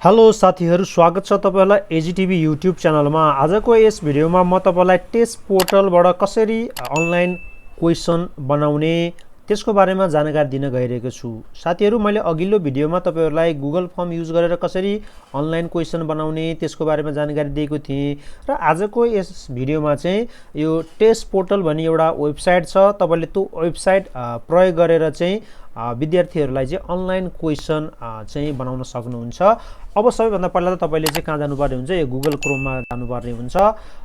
Hello साथीहरु, स्वागत छ तपाईहरुलाई एजीटीभी युट्युब च्यानलमा। आजको यस भिडियोमा म तपाईलाई टेस्ट पोर्टलबाट कसरी अनलाइन क्वेशन बनाउने त्यसको बारेमा जानकारी दिन गइरहेको छु। साथीहरु, मैले अघिल्लो भिडियोमा तपाईहरुलाई गुगल फर्म युज गरेर कसरी अनलाइन क्वेशन बनाउने त्यसको बारेमा जानकारी दिएको थिएँ र आजको यस भिडियोमा चाहिँ यो टेस्ट पोर्टल भन्ने एउटा वेबसाइट छ। तपाईले त्यो वेबसाइट प्रयोग गरेर चाहिँ विद्यार्थीहरुलाई चाहिँ अनलाइन क्वेशन चाहिँ बनाउन सक्नुहुन्छ। अब सबैभन्दा पहिला त तपाईले चाहिँ कहाँ जानुपर्ने हुन्छ, यो गुगल क्रोममा जानुपर्ने हुन्छ।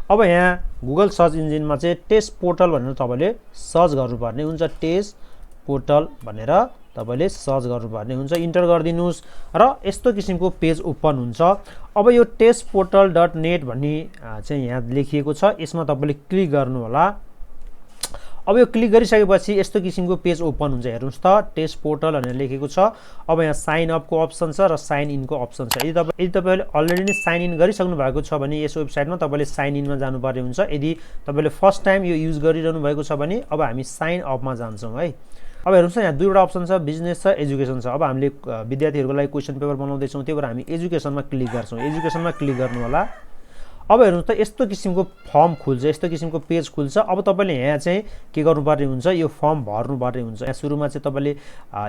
अब यहाँ गुगल सर्च इन्जिनमा चाहिँ टेस्ट पोर्टल भनेर तपाईले सर्च गर्नुपर्ने हुन्छ। टेस्ट पोर्टल भनेर तपाईले सर्च गर्नुपर्ने हुन्छ, इन्टर गरिदिनुस् र यस्तो किसिमको पेज ओपन हुन्छ। अब यो testportal.net भन्ने चाहिँ यहाँ लेखिएको छ, यसमा तपाईले क्लिक गर्नु होला। अब यो क्लिक गरिसकेपछि यस्तो किसिमको पेज ओपन हुन्छ। हेर्नुस् त, टेस्ट पोर्टल भनेर लेखेको छ। अब यहाँ साइन अप को अप्सन छ र साइन इन को अप्सन छ। यदि तपाईले अलरेडी नै साइन इन गरिसक्नु भएको छ भने यस वेबसाइटमा तपाईले साइन इनमा जानुपर्ने हुन्छ। यदि तपाईले फर्स्ट टाइम यो युज गरिरहनु भएको छ भने अब हामी साइन अपमा जान्छौँ है। अब हेर्नुस् त, यहाँ दुईवटा अप्सन छ, बिजनेस छ, एजुकेसन छ। अब हामीले विद्यार्थीहरुको लागि क्वेशन पेपर बनाउँदै छौँ, त्यही भएर हामी एजुकेसनमा क्लिक गर्छौँ। एजुकेसनमा क्लिक गर्नु होला। अब हेर्नुस् त, यस्तो किसिमको फर्म खुल्छ, यस्तो किसिमको पेज खुल्छ। अब तपाईले यहाँ चाहिँ के गर्नुपर्ने हुन्छ, यो फर्म भर्नुपर्ने हुन्छ। यहाँ सुरुमा चाहिँ तपाईले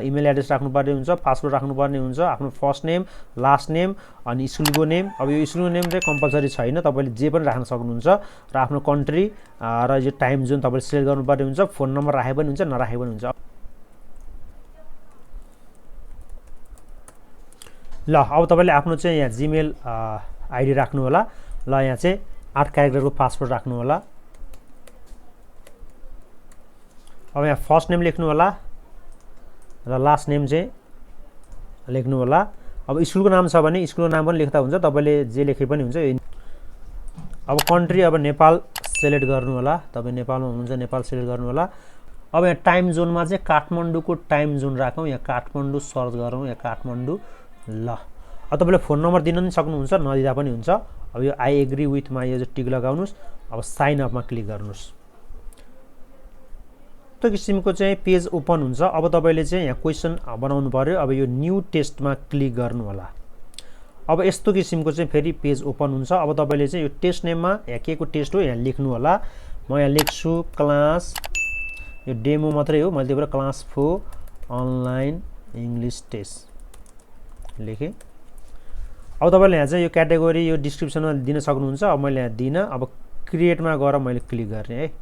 इमेल एड्रेस राख्नुपर्ने हुन्छ, पासवर्ड राख्नुपर्ने हुन्छ, आफ्नो फर्स्ट नेम, लास्ट नेम अनि स्कुलको नेम। अब यो स्कुलको नेम चाहिँ कम्पलसरी छैन, तपाईले जे पनि राख्न सक्नुहुन्छ र आफ्नो कन्ट्री र यो टाइम जोन तपाईले सिलेक्ट गर्नुपर्ने हुन्छ। फोन नम्बर राखे पनि हुन्छ, नराखे पनि हुन्छ। ल, अब तपाईले आफ्नो चाहिँ यहाँ जीमेल आइडी राख्नु होला। ल, यहाँ चाहिँ 8 क्यारेक्टरको पासवर्ड राख्नु होला। अब यहाँ फर्स्ट नेम लेख्नु होला र लास्ट नेम चाहिँ लेख्नु होला। अब स्कुलको नाम छ भने स्कुलको नाम पनि लेख्दा हुन्छ, तपाईले जे लेखे पनि हुन्छ। अब कन्ट्री, अब नेपाल सिलेक्ट गर्नु होला। तपाई नेपालमा हुनुहुन्छ, नेपाल सिलेक्ट गर्नु होला। अब यहाँ टाइम जोनमा चाहिँ काठमाडौँको टाइम जोन राखौँ। यहाँ काठमाडौँ सर्च गरौँ, यहाँ काठमाडौँ। ल, अब तपाईले फोन नम्बर दिन पनि सक्नुहुन्छ, नदिँदा पनि हुन्छ। अब यो आई एग्री विथ मा यो टिक लगाउनुस्। अब साइन अपमा क्लिक गर्नुस्। त्यो किसिमको चाहिँ पेज ओपन हुन्छ। अब तपाईले चाहिँ यहाँ क्वेशन बनाउनु पर्यो। अब यो न्यू टेस्टमा क्लिक गर्नु होला। अब यस्तो किसिमको चाहिँ फेरि पेज ओपन हुन्छ। अब तपाईले चाहिँ यो टेस्ट नेममा यहाँ के को टेस्ट हो यहाँ लेख्नु होला। म यहाँ लेख्छु क्लास, यो डेमो मात्रै हो, मैले त्यही भएर क्लास 4 अनलाइन इङ्ग्लिस टेस्ट लेखेँ। अब तपाईले यहाँ चाहिँ यो क्याटेगोरी यो डिस्क्रिप्सनमा दिन सक्नुहुन्छ। अब मैले यहाँ दिन। अब क्रिएटमा गएर मैले क्लिक गर्ने है।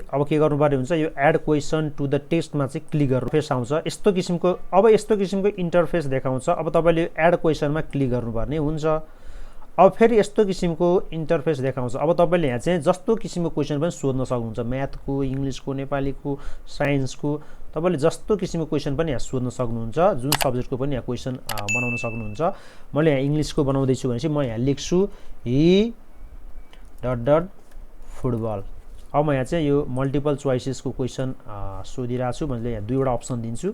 अब के गर्नुपर्ने हुन्छ, यो एड क्वेशन टु द टेस्टमा चाहिँ क्लिक गर्नु। फेस आउँछ यस्तो किसिमको। अब यस्तो किसिमको इन्टरफेस देखाउँछ। अब तपाईले एड क्वेशनमा क्लिक गर्नुपर्ने हुन्छ। अब फेरि यस्तो किसिमको इन्टरफेस देखाउँछ। अब तपाईले यहाँ चाहिँ जस्तो किसिमको क्वेशन पनि सोध्न सक्नुहुन्छ, म्याथको, इङ्ग्लिसको, नेपालीको, साइन्सको। तपाईले जस्तो किसिमको क्वेशन पनि यहाँ सोध्न सक्नुहुन्छ, जुन सब्जेक्टको पनि यहाँ क्वेशन बनाउन सक्नुहुन्छ। मैले यहाँ इङ्ग्लिसको बनाउँदै छु भनेपछि म यहाँ लेख्छु हि डट डट फुटबल। अब म यहाँ चाहिँ यो मल्टिपल चोइसेसको क्वेशन सोधिरहेको छु। मैले यहाँ दुईवटा अप्सन दिन्छु,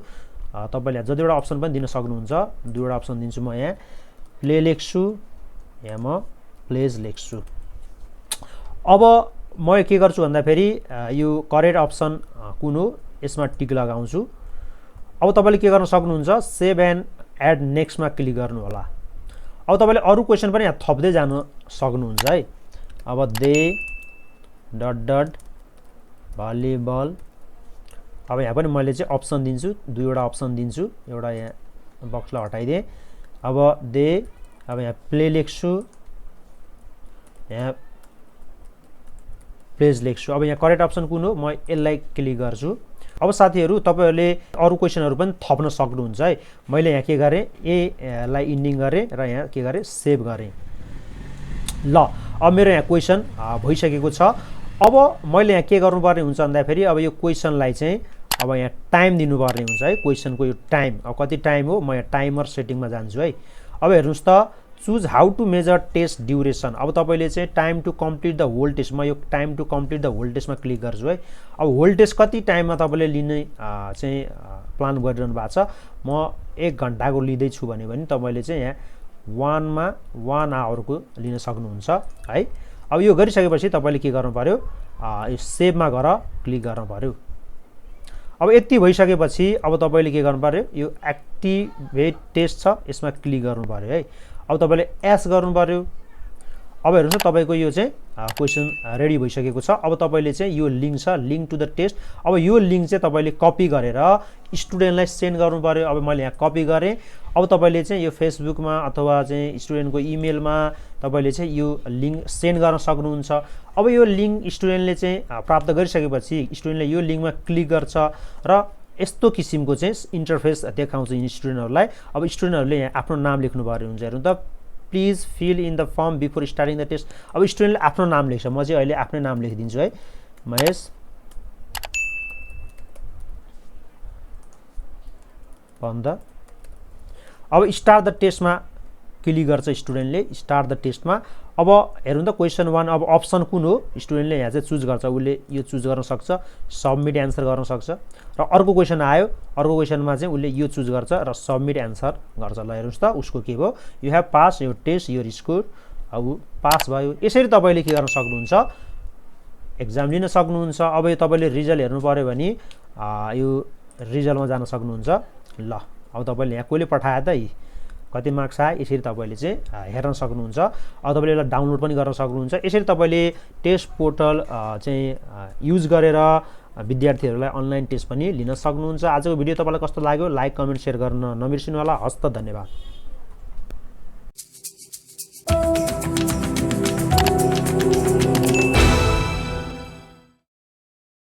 तपाईले यहाँ जतिवटा अप्सन पनि दिन सक्नुहुन्छ। दुईवटा अप्सन दिन्छु। म यहाँ प्ले लेख्छु, यहाँ म प्लेज लेख्छु। अब म के गर्छु भन्दाखेरि यो करेक्ट अप्सन कुन हो यसमा टिक लगाउँछु। अब तपाईले के गर्न सक्नुहुन्छ, सेभ एन्ड एड नेक्स्टमा क्लिक गर्नु होला। अब तपाईले अरु क्वेशन पनि यहाँ थप्दै जान सक्नुहुन्छ है। अब दे डट डट भलिबल। अब यहाँ पनि मैले चाहिँ अप्सन दिन्छु, दुईवटा अप्सन दिन्छु। एउटा यहाँ बक्सलाई हटाइदिएँ। अब दे, अब यहाँ प्ले लेख्छु, यहाँ प्लेज लेख्छु। अब यहाँ करेक्ट अप्सन कुन हो म यसलाई क्लिक गर्छु। अब साथीहरु, तपाईहरुले अरु क्वेशनहरु पनि थप्न सक्नुहुन्छ है। मैले यहाँ के गरे, ए लाई इन्डिङ गरे र यहाँ के गरे, सेभ गरे। ल, अब मेरो यहाँ क्वेशन भइसकेको छ। अब मैले यहाँ के गर्नुपर्ने हुन्छ भन्दाखेरि अब यो क्वेशनलाई चाहिँ अब यहाँ टाइम दिनुपर्ने हुन्छ है। क्वेशनको यो टाइम, अब कति टाइम हो, म यहाँ टाइमर सेटिङमा जान्छु है। अब हेर्नुस् त, choose how to measure test duration. अब तपाईले चाहिँ time to complete the whole test, म यो time to complete the whole टेस्टमा क्लिक गर्छु है। अब होल टेस्ट कति टाइममा तपाईले लिने चाहिँ प्लान गरिरहनु भएको छ। म 1 घण्टाको लिँदैछु भने तपाईले चाहिँ यहाँ 1 आवरको लिन सक्नुहुन्छ है। अब यो गरिसकेपछि तपाईले के गर्नु पर्यो, यो सेभमा गएर क्लिक गर्नु पर्यो। अब यति भइसकेपछि अब तपाईँले के गर्नु पर्यो, यो एक्टिभेट टेस्ट छ यसमा क्लिक गर्नु पर्यो है। अब तपाईँले एस गर्नु पर्यो। अब हेर्नुहोस् तपाईँको यो चाहिँ क्वेसन रेडी भइसकेको छ। अब तपाईँले चाहिँ यो लिङ्क छ, लिङ्क टु द टेस्ट। अब यो लिङ्क चाहिँ तपाईँले कपी गरेर स्टुडेन्टलाई सेन्ड गर्नु पर्यो। अब मैले यहाँ कपी गरेँ। अब तपाईँले चाहिँ यो फेसबुकमा अथवा चाहिँ स्टुडेन्टको इमेलमा तपाईँले चाहिँ यो लिङ्क सेन्ड गर्न सक्नुहुन्छ। अब यो लिङ्क स्टुडेन्टले चाहिँ प्राप्त गरिसकेपछि स्टुडेन्टले यो लिङ्कमा क्लिक गर्छ र यस्तो किसिमको चाहिँ इन्टरफेस देखाउँछ स्टुडेन्टहरूलाई। अब स्टुडेन्टहरूले यहाँ आफ्नो नाम लेख्नु पर्यो हुन्छ। हेर्नु त, please fill in the form before starting the test. अब स्टुडेन्टले आफ्नो नाम लेख्छ, म चाहिँ अहिले आफ्नै नाम लेखिदिन्छु है, महेश पन्त। अब स्टार्ट द टेस्टमा क्लिक गर्छ स्टुडेन्टले, स्टार्ट द टेस्टमा। अब हेर्नु त क्वेसन 1 अब अप्सन कुन हो स्टुडेन्टले यहाँ चाहिँ चुज गर्छ, उसले यो चुज गर्न सक्छ, सबमिट एन्सर गर्न सक्छ। र अर्को क्वेसन आयो, अर्को क्वेसनमा चाहिँ उसले यो चुज गर्छ र सबमिट एन्सर गर्छ। ल हेर्नुहोस् त उसको के भयो, यु हेभ पास यो टेस्ट यो स्कोर, अब पास भयो। यसरी तपाईँले के गर्न सक्नुहुन्छ, एक्जाम लिन सक्नुहुन्छ। अब यो तपाईँले रिजल्ट हेर्नु पऱ्यो भने यो रिजल्टमा जान सक्नुहुन्छ। ल अब तपाईँले यहाँ कसले पठायो त कति मार्क्स आयो, यसरी तपाईँले चाहिँ हेर्न सक्नुहुन्छ। अब तपाईँले यसलाई डाउनलोड पनि गर्न सक्नुहुन्छ। यसरी तपाईँले टेस्ट पोर्टल चाहिँ युज गरेर विद्यार्थीहरूलाई अनलाइन टेस्ट पनि लिन सक्नुहुन्छ। आजको भिडियो तपाईँलाई कस्तो लाग्यो लाइक कमेन्ट सेयर गर्न नबिर्सिनु होला। हस्त धन्यवाद।